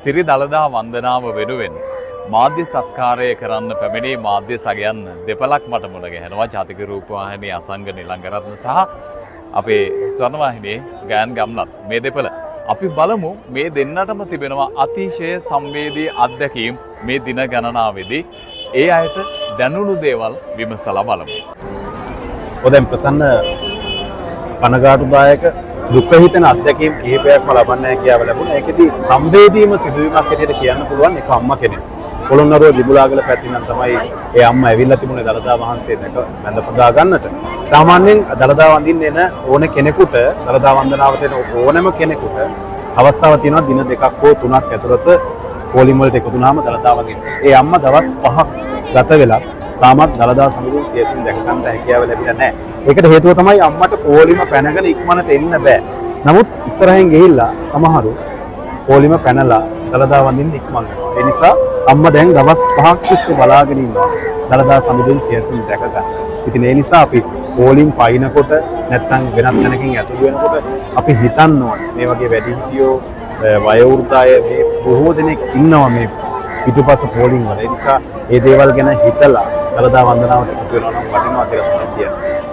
සිරි දළදා වන්දනාව වෙනුවෙන් මාධ්‍ය සත්කාරය කරන්න පැමිණි මාධ්‍ය සගයන් දෙපළක් මට මුණ ගැහෙනවා. ජාතික රූපවාහිනී අසංග නිලංගරත්න සහ අපේ ස්වර්ණවාහිනියේ ගයන් ගම්ලත් මේ දෙපළ. අපි බලමු මේ දෙන්නටම තිබෙනවා අතිශය සංවේදී අත්දැකීම් මේ දින ගණනාවේදී. ඒ අයට දැනුණු දේවල් විමසලා බලමු. ඔතෙන් ප්‍රසන්න කනගාටුදායක දුක හිතෙන අත්දැකීම් කිහිපයක්ම ලබන්නේ කියලා ලැබුණා. ඒකෙදි සංවේදීම සිදුවීමක් හැටියට කියන්න පුළුවන් එක අම්මා කෙනෙක්. පොළොන්නරුව දිබුලාගල පැත්තෙන් නම් තමයි ඒ අම්මා ඇවිල්ලා තිබුණේ දළදා වහන්සේ දැක වැඳ පුදා ගන්නට. සාමාන්‍යයෙන් දළදා වඳින්න එන ඕන කෙනෙකුට දළදා වන්දනාවට එන ඕනෑම කෙනෙකුට අවස්ථාවක් තියෙනවා දින දෙකක් හෝ තුනක් ඇතුළත පොලිම වලට එකතු වුණාම දළදා වඳින්න. ඒ අම්මා දවස් 5ක් ගත වෙලා තාමත් දළදා සමුදුන් සියසින් දැක ගන්න හැකියාව ලැබිලා නැහැ. ඒකට හේතුව තමයි අම්මට පොලිම පැනගෙන ඉක්මනට එන්න බෑ. නමුත් ඉස්සරහින් ගිහිල්ලා සමහරු පොලිම පැනලා දළදා වඳින්න ඉක්මන් වෙනවා. ඒ නිසා අම්මා දැන් දවස් 5ක් තිස්සේ බලාගෙන ඉන්නවා දළදා සමුදුන් සියසින් දැක ගන්න. ඉතින් ඒ නිසා අපි පොලිම් පයින්නකොට නැත්නම් වෙනත් තැනකින් ඇතුළු වෙනකොට අපි හිතන්න ඕනේ මේ වගේ වැඩිහිටියෝ වයෝවෘද්ධය මේ බොහෝ දෙනෙක් ඉන්නවා මේ පිටුපස පොලිම් වල. ඒ නිසා මේ දේවල් ගැන හිතලා දළදා වන්දනාවට එකතු වෙනවා නම් වටිනවා කියලා තමයි කියන්නේ.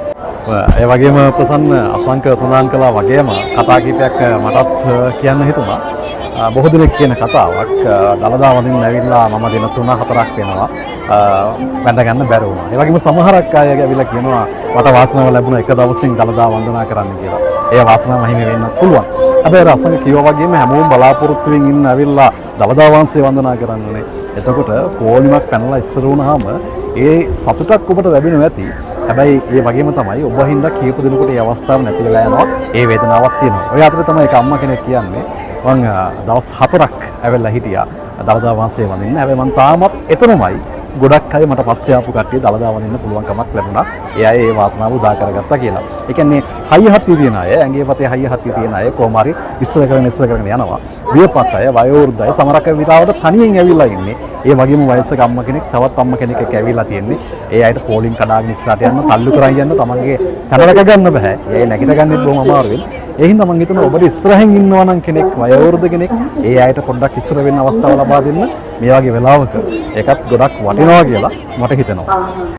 ඒ වගේම ප්‍රසන්න අසංක සඳහන් කළා වගේම කතා කීපයක් මටත් කියන්න හිතුණා. බොහෝ දෙනෙක් කියන කතාවක් දළදා වඳින්න ඇවිල්ලා මම දින 3-4ක් වෙනවා වැඳ ගන්න බැරි වුණා. ඒ වගේම සමහරක් අය ඇවිල්ලා කියනවා මට වාසනාව ලැබුණා එක දවසින් දළදා වන්දනා කරන්න කියලා. ඒ වාසනාව හිමි වෙන්න පුළුවන්. හැබැයි අසංක කිව්වා වගේම හැමෝම බලාපොරොත්තු වෙමින් ඉන්න ඇවිල්ලා දළදා වහන්සේ වන්දනා කරන්නනේ. එතකොට පොලිමක් පැනලා ඉස්සර වුණාම ඒ සතුටක් ඔබට ලැබෙනවා ඇති. හැබැයි ඒ වගේම තමයි ඔබ හින්දා කීප දිනකට මේ අවස්ථාව නැති වෙලා යනවා. ඒ වේදනාවක් තියෙනවා. ඔය අතරේ තමයි එක අම්මා කෙනෙක් කියන්නේ මං දවස් 4ක් ඇවිල්ලා හිටියා දළදා වහන්සේ වඳින්න. හැබැයි මං තාමත් එතනමයි. ගොඩක් අය මට පස්සේ ආපු කට්ටිය දළදා වඳින්න පුළුවන් කමක් ලැබුණා. ඒ අය ඒ වාසනාව උදා කරගත්තා කියලා. ඒ කියන්නේ හයිය හත්තිය තියන අය, ඇඟේ පතේ හයිය හත්තිය තියන අය කොහොම හරි ඉස්සර කරගෙන යනවා. වියපත් අය, වයෝවෘද්ධ අය සමහරක් විතාවට තනියෙන් ඇවිල්ලා ඉන්නේ. ඒ වගේම වයසක අම්මා කෙනෙක් තවත් අම්මා කෙනෙක් එක්ක ඇවිල්ලා තියෙන්නේ. ඒ අයට පොලින් කඩාගෙන ඉස්සරහට යන්න, තල්ලු කරන් යන්න තමන්ගේ තනරක ගන්න බෑ. ඒ නැගිට ගන්නෙත් බොහොම අමාරුවෙන්. ඒ හින්දා මම හිතනවා ඔබට ඉස්සරහින් ඉන්නවා නම් කෙනෙක් වයෝවෘද්ධ කෙනෙක් ඒ අයට පොඩ්ඩක් ඉස්සර වෙන්න අවස්ථාව ලබා දෙන්න මේ වගේ වෙලාවක ඒකත් ගොඩක් වටිනවා කියලා මට හිතෙනවා.